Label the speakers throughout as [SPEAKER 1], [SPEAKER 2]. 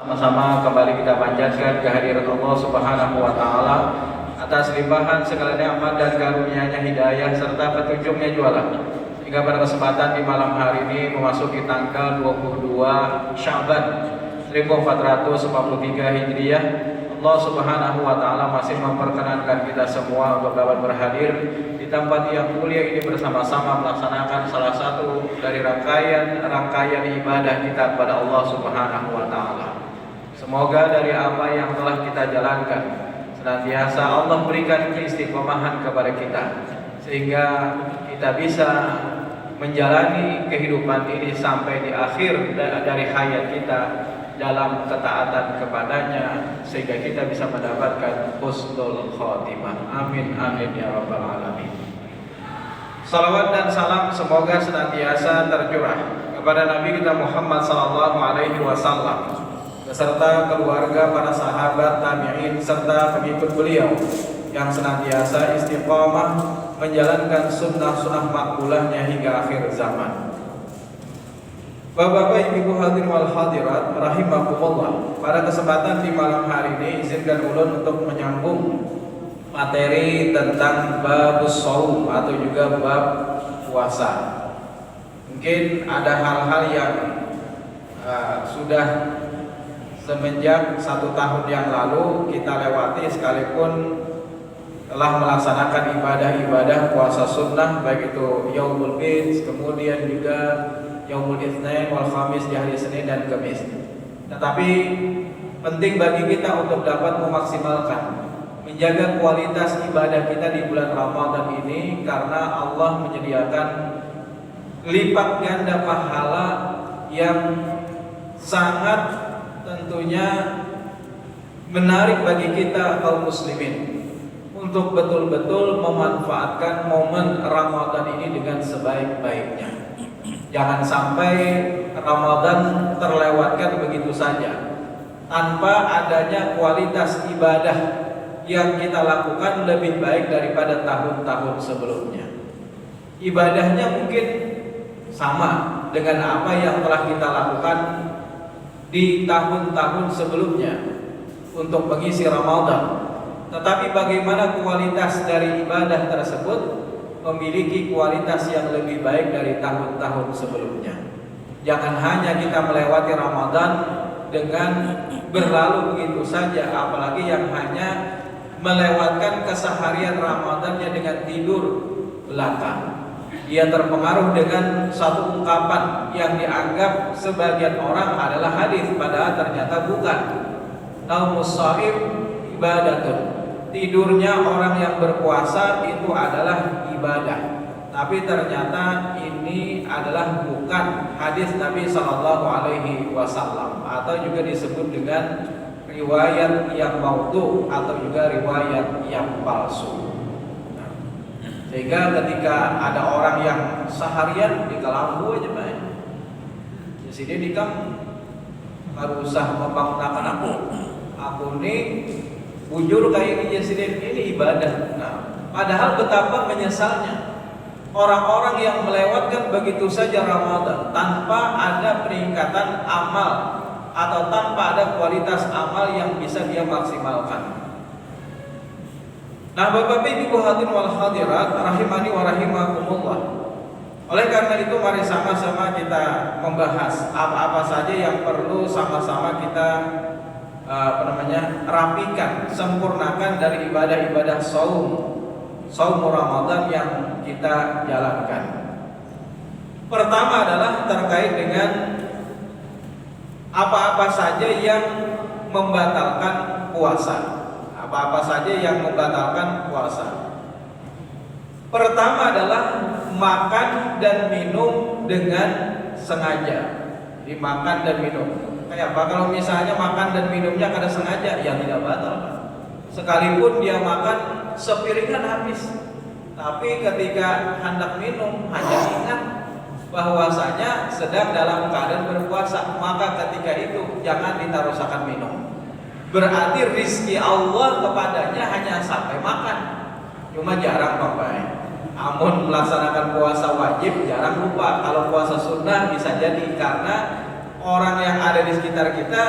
[SPEAKER 1] Sama-sama kembali kita panjatkan kehadiran Allah Subhanahu wa taala atas limpahan segala nikmat dan karunia-Nya, hidayah serta petunjuknya jualan. Hingga pada kesempatan di malam hari ini memasuki tanggal 22 Sya'ban 1443 Hijriah, Allah Subhanahu wa taala masih memperkenankan kita semua untuk dapat berhadir di tempat yang mulia ini bersama-sama melaksanakan salah satu dari rangkaian ibadah kita kepada Allah Subhanahu wa taala. Semoga dari apa yang telah kita jalankan senantiasa Allah berikan keistiqomahan kepada kita, sehingga kita bisa menjalani kehidupan ini sampai di akhir dari hayat kita dalam ketaatan kepadanya, sehingga kita bisa mendapatkan husnul khotimah. Amin amin ya rabbal alamin. Salawat dan salam semoga senantiasa tercurah kepada Nabi kita Muhammad sallallahu alaihi wasallam beserta keluarga, para sahabat, tabi'in serta pengikut beliau yang senantiasa istiqomah menjalankan sunnah-sunnah makbulahnya hingga akhir zaman. Bapak-bapak, ibu hadirin wal hadirat rahimakumullah, pada kesempatan di malam hari ini izinkan ulun untuk menyambung materi tentang bab shaum atau juga bab puasa. Mungkin ada hal-hal yang sudah semenjak 1 tahun yang lalu kita lewati, sekalipun telah melaksanakan ibadah-ibadah puasa sunnah, baik itu Yaumul Bid, kemudian juga Yaumul Itsnain wal Khamis di hari Senin dan Kamis. Tetapi penting bagi kita untuk dapat memaksimalkan, menjaga kualitas ibadah kita di bulan Ramadan ini, karena Allah menyediakan lipat ganda pahala yang sangat tentunya menarik bagi kita kaum muslimin untuk betul-betul memanfaatkan momen Ramadan ini dengan sebaik-baiknya. Jangan sampai Ramadan terlewatkan begitu saja tanpa adanya kualitas ibadah yang kita lakukan lebih baik daripada tahun-tahun sebelumnya. Ibadahnya mungkin sama dengan apa yang telah kita lakukan di tahun-tahun sebelumnya untuk mengisi Ramadan, tetapi bagaimana kualitas dari ibadah tersebut memiliki kualitas yang lebih baik dari tahun-tahun sebelumnya. Jangan hanya kita melewati Ramadan dengan berlalu begitu saja, apalagi yang hanya melewatkan keseharian Ramadannya dengan tidur belaka. Dia terpengaruh dengan satu ungkapan yang dianggap sebagian orang adalah hadis, padahal ternyata bukan. Naumus shaim ibadatun. Tidurnya orang yang berpuasa itu adalah ibadah. Tapi ternyata ini adalah bukan hadis Nabi sallallahu alaihi wasallam, atau juga disebut dengan riwayat yang maudhu atau juga riwayat yang palsu. Sehingga ketika ada orang yang seharian di Kelambu aja main, di sini di kam baru usah membangun aku nih bujur kayak ini sini, ini ibadah. Nah, padahal betapa menyesalnya orang-orang yang melewatkan begitu saja Ramadan tanpa ada peningkatan amal atau tanpa ada kualitas amal yang bisa dia maksimalkan. Nah, Bapak-Ibu ibu hadirin wal hadirat rahimani wa rahimakumullah. Oleh karena itu mari sama-sama kita membahas apa-apa saja yang perlu sama-sama kita rapikan, sempurnakan dari ibadah-ibadah saum Ramadan yang kita jalankan. Pertama adalah terkait dengan apa-apa saja yang membatalkan puasa. Apa-apa saja yang membatalkan puasa. Pertama adalah makan dan minum dengan sengaja. Jadi makan dan minum. Kayak apa? Kalau misalnya makan dan minumnya kada sengaja, ya tidak batal. Sekalipun dia makan sepiringan habis, tapi ketika hendak minum hanya ingat bahwasanya sedang dalam keadaan berpuasa, maka ketika itu jangan ditarusakan minum. Berarti rizki Allah kepadanya hanya sampai makan. Cuma jarang papai. Amun melaksanakan puasa wajib jarang lupa. Kalau puasa sunnah bisa jadi karena orang yang ada di sekitar kita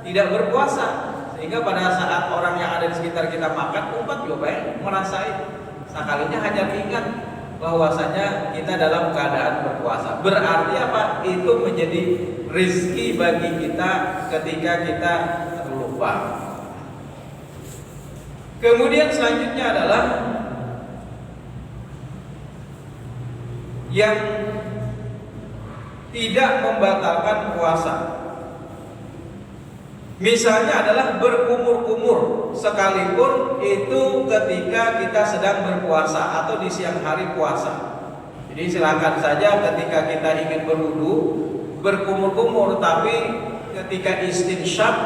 [SPEAKER 1] tidak berpuasa. Sehingga pada saat orang yang ada di sekitar kita makan, umat juga banyak merasakan. Sekalinya hanya ingat bahwasanya kita dalam keadaan berpuasa. Berarti apa? Itu menjadi rezeki bagi kita ketika kita terlupa. Kemudian selanjutnya adalah yang tidak membatalkan puasa. Misalnya adalah berkumur-kumur, sekalipun itu ketika kita sedang berpuasa atau di siang hari puasa. Jadi silakan saja ketika kita ingin berwudu berkumur-kumur, tapi ketika istinsyaq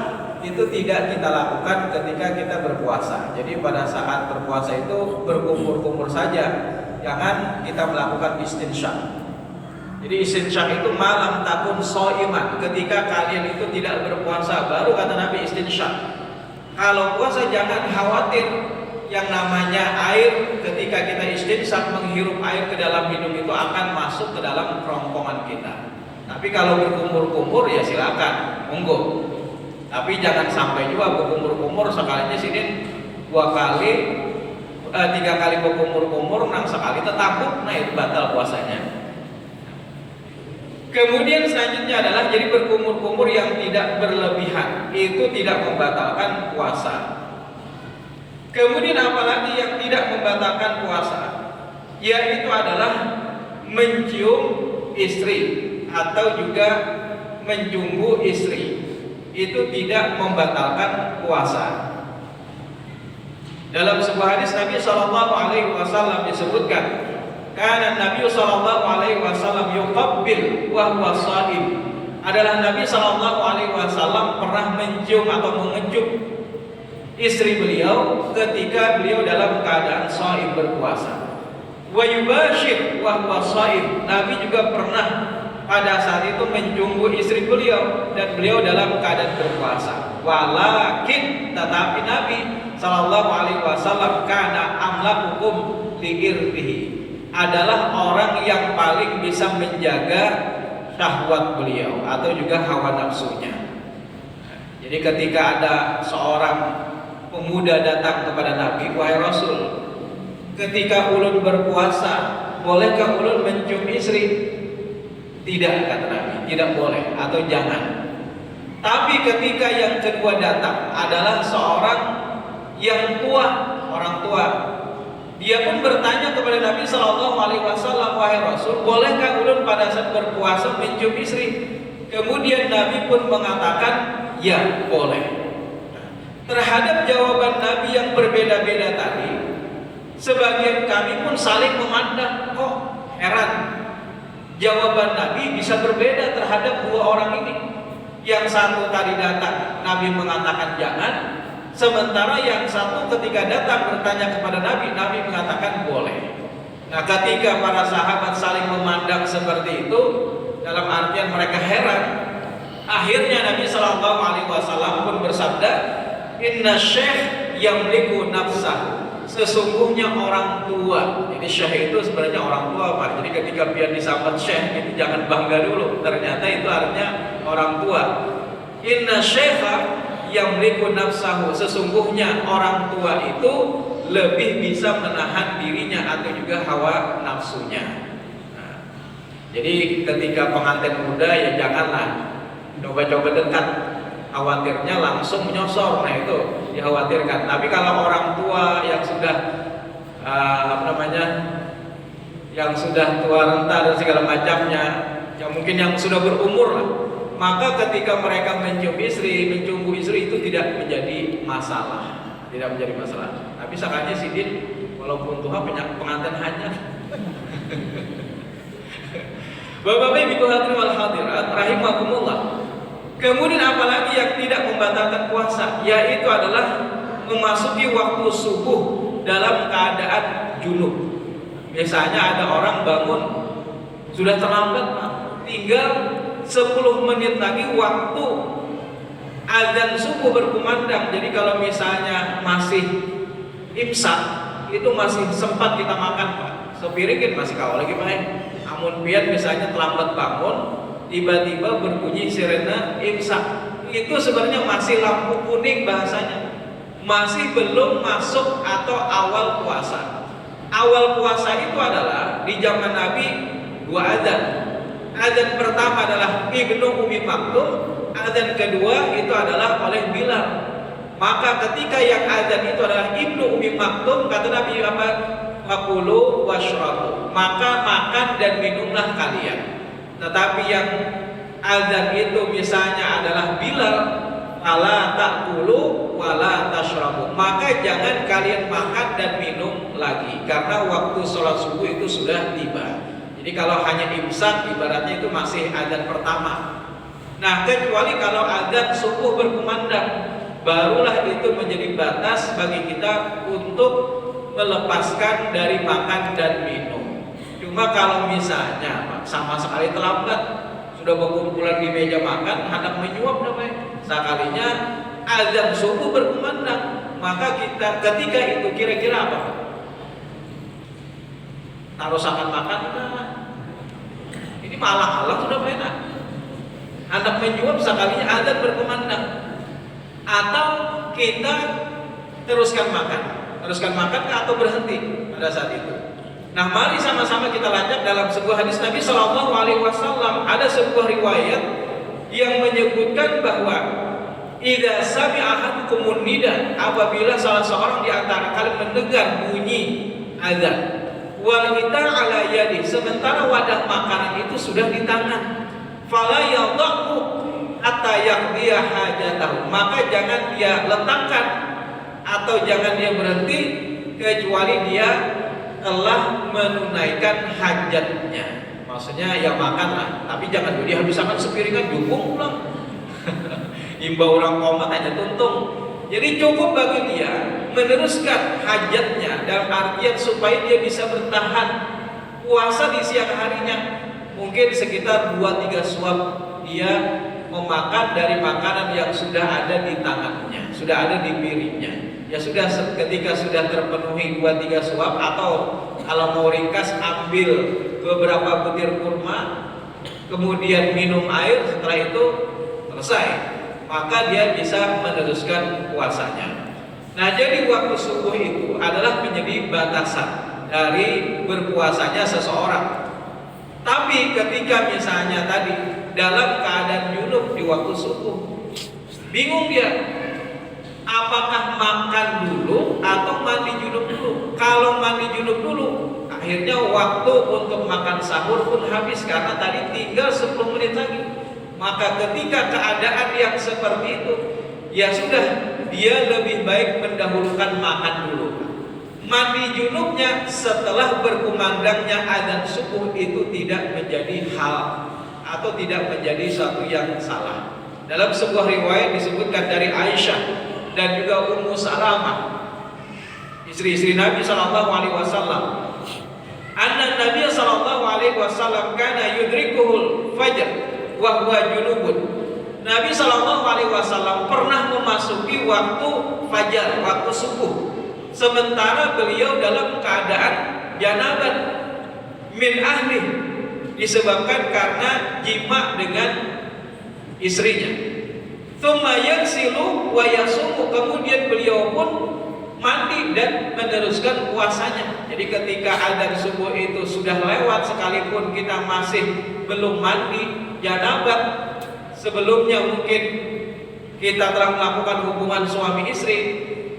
[SPEAKER 1] itu tidak kita lakukan ketika kita berpuasa. Jadi pada saat berpuasa itu berkumur-kumur saja, jangan kita melakukan istinsyaq. Jadi istinsyaq itu malam takun shaiman, ketika kalian itu tidak berpuasa, baru kata Nabi istinsyaq. Kalau puasa jangan khawatir yang namanya air, ketika kita istinsyaq menghirup air ke dalam hidung itu akan masuk ke dalam kerongkongan kita. Tapi kalau berkumur-kumur ya silakan, monggo. Tapi jangan sampai juga berkumur-kumur sekalinya sini 2 kali, 3 kali berkumur-kumur, nang sekali tetapuk, nah itu batal puasanya. Kemudian selanjutnya adalah jadi berkumur-kumur yang tidak berlebihan, itu tidak membatalkan puasa. Kemudian apalagi yang tidak membatalkan puasa, yaitu adalah mencium istri atau juga menjunggu istri, itu tidak membatalkan puasa. Dalam sebuah hadis Nabi SAW disebutkan, karena Nabi SAW yuqabbil wa huwa shaim. Adalah Nabi SAW pernah mencium atau mengecup istri beliau ketika beliau dalam keadaan shaim berpuasa. Wa yubashir wa huwa shaim. Nabi juga pernah pada saat itu menjunggu istri beliau dan beliau dalam keadaan berpuasa. Walakin tetapi Nabi SAW kana amlakukum liirbihi, adalah orang yang paling bisa menjaga syahwat beliau atau juga hawa nafsunya. Jadi ketika ada seorang pemuda datang kepada Nabi, wahai Rasul, ketika ulun berpuasa, bolehkah ulun mencium istri? Tidak, kata Nabi, tidak boleh atau jangan. Tapi ketika yang kedua datang adalah seorang yang tua, orang tua, dia pun bertanya kepada Nabi SAW, wahai Rasul, bolehkah ulun pada saat berpuasa mencium istri? Kemudian Nabi pun mengatakan, ya boleh. Terhadap jawaban Nabi yang berbeda-beda tadi, sebagian kami pun saling memandang, kok heran, jawaban Nabi bisa berbeda terhadap 2 orang ini. Yang satu tadi datang, Nabi mengatakan jangan, sementara yang satu ketika datang bertanya kepada Nabi, Nabi mengatakan boleh. Nah, ketika para sahabat saling memandang seperti itu, dalam artian mereka heran, akhirnya Nabi SAW pun bersabda, inna syekh yamliku nafsah, sesungguhnya orang tua. Jadi syekh itu sebenarnya orang tua, Pak. Jadi ketika biar disambut syekh itu jangan bangga dulu, ternyata itu artinya orang tua. Inna syekha yamliku nafsahu, sesungguhnya orang tua itu lebih bisa menahan dirinya atau juga hawa nafsunya. Nah, jadi ketika pengantin muda ya janganlah coba-coba dekat, khawatirnya langsung menyosor, nah itu dikhawatirkan. Tapi kalau orang tua yang sudah yang sudah tua renta dan segala macamnya, yang mungkin yang sudah berumur lah, maka ketika mereka mencium istri itu tidak menjadi masalah, tidak menjadi masalah. Tapi sakanya sidin, walaupun Tuhan pengantin hanya. Bapak-bapak, ibu hadirin wal hadirat rahimakumullah. Kemudian apalagi yang tidak membatalkan puasa, yaitu adalah memasuki waktu subuh dalam keadaan junub. Biasanya ada orang bangun sudah terlambat, tinggal 10 menit lagi waktu azan subuh berkumandang. Jadi kalau misalnya masih imsak, itu masih sempat kita makan, Pak. Sepiringin masih kawal lagi main. Amun pian misalnya terlambat bangun, tiba-tiba berbunyi sirena imsak, itu sebenarnya masih lampu kuning bahasanya, masih belum masuk atau awal puasa. Awal puasa itu adalah di zaman Nabi dua adzan. Adzan pertama adalah Ibnu Ummi Maktum, adzan kedua itu adalah oleh Bilal. Maka ketika yang adzan itu adalah Ibnu Ummi Maktum, kata Nabi apa? Fakulu washrabu, maka makan dan minumlah kalian. Tetapi yang adzan itu misalnya adalah Bilal, fala ta'kulu wala tashrabu, maka jangan kalian makan dan minum lagi karena waktu sholat subuh itu sudah tiba. Jadi kalau hanya imsak ibaratnya itu masih adzan pertama. Nah, kecuali kalau adzan subuh berkumandang, barulah itu menjadi batas bagi kita untuk melepaskan dari makan dan minum. Cuma kalau misalnya sama sekali terlambat, sudah berkumpulan di meja makan, hendak menyuap namanya, sekalinya azan subuh berkumandang, maka kita ketika itu kira-kira apa? Taruh sangan makan, ini malah sudah enak. Hendak menyuap sekalinya azan berkumandang, atau kita teruskan makan atau berhenti pada saat itu. Nah, mari sama-sama kita lanjut dalam sebuah hadis Nabi Shallallahu Alaihi Wasallam. Ada sebuah riwayat yang menyebutkan bahwa idza sami'a ahadukumun nida, apabila salah seorang di antara kalian mendengar bunyi azan, wal kita ala yadi, sementara wadah makanan itu sudah di tangan, fala yadhu hatta yaqdiya hajatahu, maka jangan dia letakkan atau jangan dia berhenti kecuali dia telah menunaikan hajatnya. Maksudnya ya makanlah, tapi jangan dulu dihabiskan sepiringan jukung pulang. Imbau orang komat hanya tuntung. Jadi cukup bagi dia meneruskan hajatnya dalam artian supaya dia bisa bertahan puasa di siang harinya. Mungkin sekitar 2-3 suap dia memakan dari makanan yang sudah ada di tangannya, sudah ada di piringnya. Ya sudah, ketika sudah terpenuhi 2-3 suap, atau kalau mau ringkas ambil beberapa butir kurma, kemudian minum air, setelah itu selesai, maka dia bisa meneruskan puasanya. Nah, jadi waktu subuh itu adalah menjadi batasan dari berpuasanya seseorang. Tapi ketika misalnya tadi dalam keadaan junub di waktu subuh, bingung dia apakah makan dulu atau mandi junub dulu. Kalau mandi junub dulu, akhirnya waktu untuk makan sahur pun habis karena tadi tinggal 10 menit lagi. Maka ketika keadaan yang seperti itu, ya sudah, dia lebih baik mendahulukan makan dulu. Mandi junubnya setelah berkumandangnya adzan subuh itu tidak menjadi hal atau tidak menjadi suatu yang salah. Dalam sebuah riwayat disebutkan dari Aisyah dan juga Ummu Salamah, istri-istri Nabi Shallallahu Alaihi Wasallam, anna Nabi Shallallahu Alaihi Wasallam kana yudrikuhul fajr wa huwa junubun. Nabi Shallallahu Alaihi Wasallam pernah memasuki waktu fajar, waktu subuh, sementara beliau dalam keadaan janabat min ahli, disebabkan karena jima dengan istrinya. Tsumma yaghsilu wa yasumu, kemudian beliau pun mandi dan meneruskan puasanya. Jadi ketika adzan subuh itu sudah lewat, sekalipun kita masih belum mandi janabat, sebelumnya mungkin kita telah melakukan hubungan suami istri,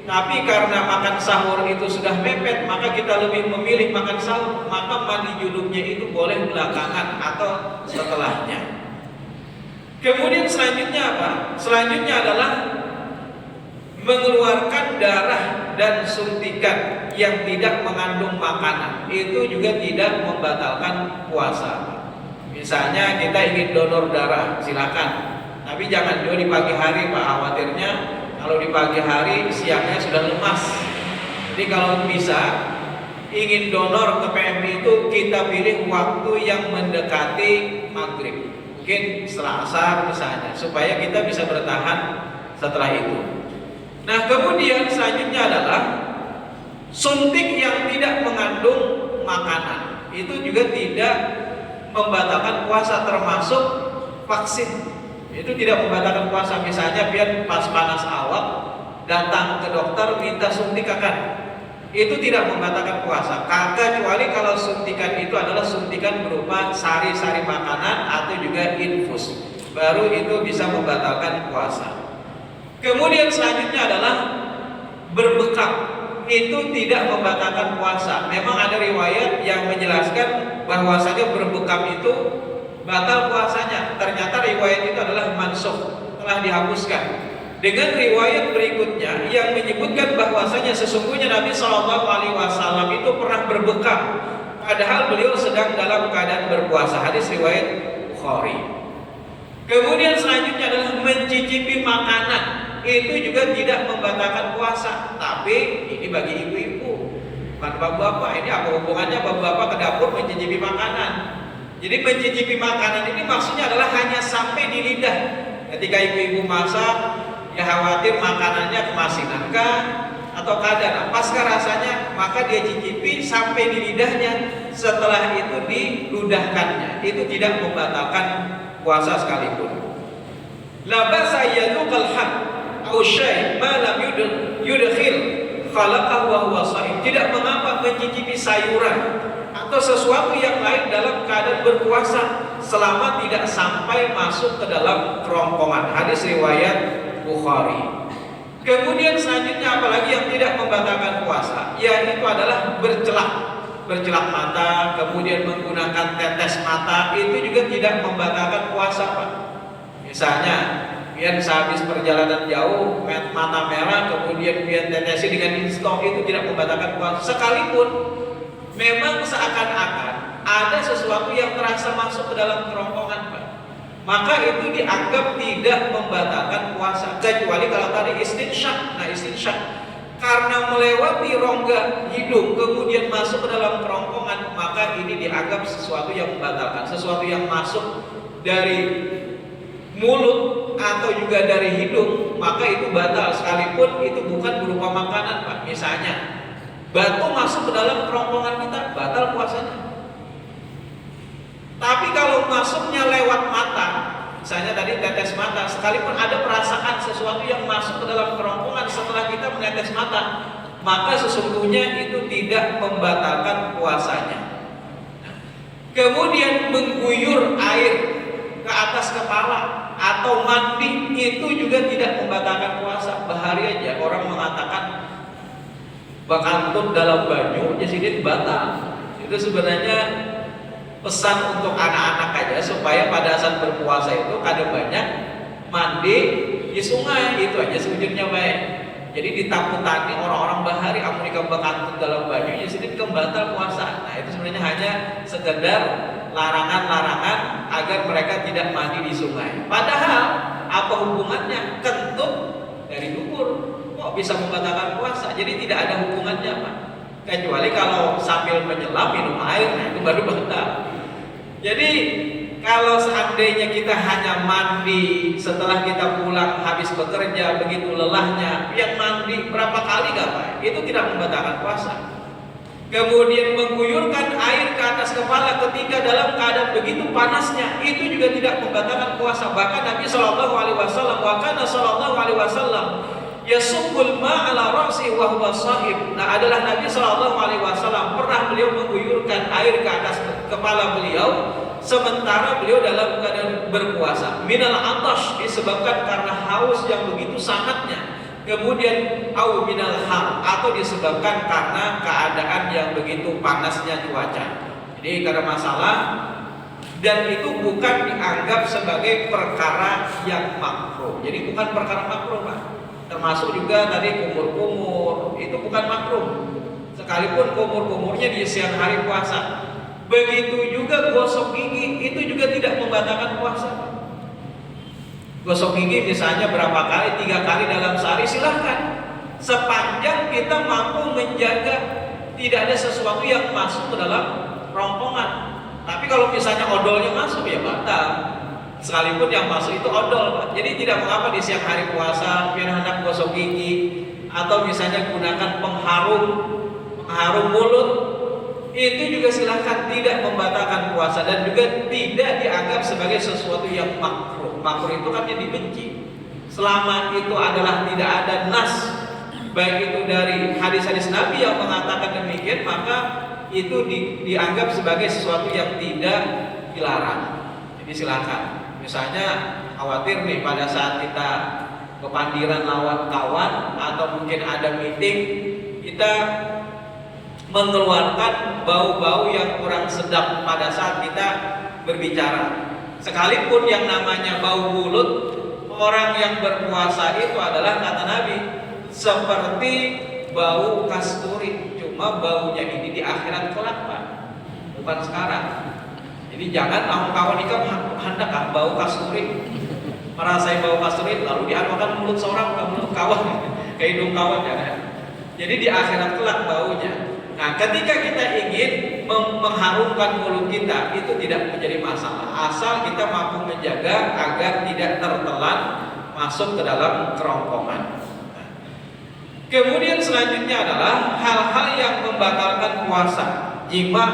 [SPEAKER 1] tapi karena makan sahur itu sudah mepet, maka kita lebih memilih makan sahur, maka mandi junubnya itu boleh belakangan atau setelahnya. Kemudian selanjutnya apa? Selanjutnya adalah mengeluarkan darah dan suntikan yang tidak mengandung makanan. Itu juga tidak membatalkan puasa. Misalnya kita ingin donor darah, silakan. Tapi jangan juga di pagi hari, Pak. Khawatirnya kalau di pagi hari siangnya sudah lemas. Jadi kalau bisa ingin donor ke PMI itu kita pilih waktu yang mendekati maghrib. Mungkin setelah asar misalnya, supaya kita bisa bertahan setelah itu. Nah, kemudian selanjutnya adalah suntik yang tidak mengandung makanan. Itu juga tidak membatalkan puasa, termasuk vaksin. Itu tidak membatalkan puasa. Misalnya pian pas panas awak datang ke dokter minta suntikan, itu tidak membatalkan puasa. Kecuali kalau suntikan itu adalah suntikan berupa sari-sari makanan atau juga infus, baru itu bisa membatalkan puasa. Kemudian selanjutnya adalah berbekam, itu tidak membatalkan puasa. Memang ada riwayat yang menjelaskan bahwasanya berbekam itu batal puasanya. Ternyata riwayat itu adalah mansukh, telah dihapuskan. Dengan riwayat berikutnya yang menyebutkan bahwasanya sesungguhnya Nabi Shallallahu Alaihi Wasallam itu pernah berbekam, padahal beliau sedang dalam keadaan berpuasa. Hadis riwayat Bukhari. Kemudian selanjutnya adalah mencicipi makanan, itu juga tidak membatalkan puasa. Tapi ini bagi ibu-ibu, bukan bapak-bapak. Ini apa hubungannya bapak-bapak ke dapur mencicipi makanan? Jadi mencicipi makanan ini maksudnya adalah hanya sampai di lidah. Ketika ibu-ibu masak, ya khawatir makanannya kemasinan kah atau kadar pasca rasanya, maka dia cicipi sampai di lidahnya. Setelah itu diludahkannya, itu tidak membatalkan puasa sekalipun. La ba'sa yadhuqal haq aw syai' ma lam yudkhil khalaqahu wa huwa shaim. Tidak mengapa mencicipi sayuran atau sesuatu yang lain dalam keadaan berpuasa selama tidak sampai masuk ke dalam kerongkongan. Hadis riwayat Bukhari. Kemudian selanjutnya apalagi yang tidak membatalkan puasa, yaitu adalah bercelak mata, kemudian menggunakan tetes mata, itu juga tidak membatalkan puasa, Pak. Misalnya pian sehabis perjalanan jauh mata merah, kemudian pian tetesi dengan instok, itu tidak membatalkan puasa. Sekalipun memang seakan-akan ada sesuatu yang terasa masuk ke dalam kerongkongan, Pak, maka itu dianggap tidak membatalkan puasa, kecuali kalau tadi istinsyak. Nah, istinsyak karena melewati rongga hidung kemudian masuk ke dalam kerongkongan, maka ini dianggap sesuatu yang membatalkan. Sesuatu yang masuk dari mulut atau juga dari hidung, maka itu batal, sekalipun itu bukan berupa makanan, Pak. Misalnya batu masuk ke dalam kerongkongan kita, batal puasanya. Tapi kalau masuknya lewat mata, misalnya tadi tetes mata, sekalipun ada perasaan sesuatu yang masuk ke dalam kerongkongan setelah kita menetes mata, maka sesungguhnya itu tidak membatalkan puasanya. Kemudian mengguyur air ke atas kepala atau mandi, itu juga tidak membatalkan puasa. Bahari aja orang mengatakan bakantut dalam baju jadi batal. Itu sebenarnya pesan untuk anak-anak aja, supaya pada saat berpuasa itu ada banyak mandi di sungai, itu aja sebetulnya baik. Jadi ditakutani orang-orang bahari Amerika bakantut dalam baju jadi batal puasa. Nah, itu sebenarnya hanya sekedar larangan-larangan agar mereka tidak mandi di sungai. Padahal apa hubungannya kentut dari dubur kok bisa membatalkan puasa? Jadi tidak ada hubungannya, Pak. Kecuali kalau sambil menyelam minum air, nah itu baru batal. Jadi kalau seandainya kita hanya mandi setelah kita pulang habis bekerja, begitu lelahnya, yang mandi berapa kali gak Pak? Itu tidak membatalkan puasa. Kemudian mengguyurkan air ke atas kepala ketika dalam keadaan begitu panasnya, itu juga tidak membatalkan puasa. Bahkan Nabi Shallallahu Alaihi Wasallam, wakana Shallallahu Alaihi Wasallam yasubbul ma'ala ra'si wa huwa shahib. Nah, adalah Nabi Shallallahu Alaihi Wasallam pernah beliau mengguyurkan air ke atas kepala beliau sementara beliau dalam keadaan berpuasa. Minal atash, disebabkan karena haus yang begitu sangatnya. Kemudian au minal har, atau disebabkan karena keadaan yang begitu panasnya cuaca. Jadi karena masalah, dan itu bukan dianggap sebagai perkara yang makruh. Jadi bukan perkara makruh, Pak. Termasuk juga tadi kumur-kumur, itu bukan makruh. Sekalipun kumur-kumurnya di siang hari puasa. Begitu juga gosok gigi, itu juga tidak membatalkan puasa, Pak. Gosok gigi misalnya berapa kali, 3 kali dalam sehari, silahkan. Sepanjang kita mampu menjaga tidak ada sesuatu yang masuk ke dalam rongkongan. Tapi kalau misalnya odolnya masuk, ya batal. Sekalipun yang masuk itu odol, Pak. Jadi tidak mengapa di siang hari puasa biar hendak gosok gigi, atau misalnya gunakan pengharum mulut, itu juga silahkan, tidak membatalkan puasa dan juga tidak dianggap sebagai sesuatu yang makruh. Makruh itu kan yang dibenci. Selama itu adalah tidak ada nas, baik itu dari hadis-hadis Nabi yang mengatakan demikian, maka itu dianggap sebagai sesuatu yang tidak dilarang. Jadi silahkan. Misalnya khawatir nih pada saat kita kepandiran lawan kawan atau mungkin ada meeting, kita mengeluarkan bau-bau yang kurang sedap pada saat kita berbicara. Sekalipun yang namanya bau mulut, orang yang berpuasa itu adalah, kata Nabi, seperti bau kasturi. Cuma baunya ini di akhirat kelak, Pak, bukan sekarang. Jadi jangan kawan ikam hendak bau kasturi, merasai bau kasturi lalu diarahkan mulut seorang ke mulut kawan, ke hidung kawan, jangan. Jadi di akhirat kelak baunya. Nah, ketika kita ingin mengharumkan mulut kita, itu tidak menjadi masalah, asal kita mampu menjaga agar tidak tertelan masuk ke dalam kerongkongan. Kemudian selanjutnya adalah hal-hal yang membatalkan puasa. Jima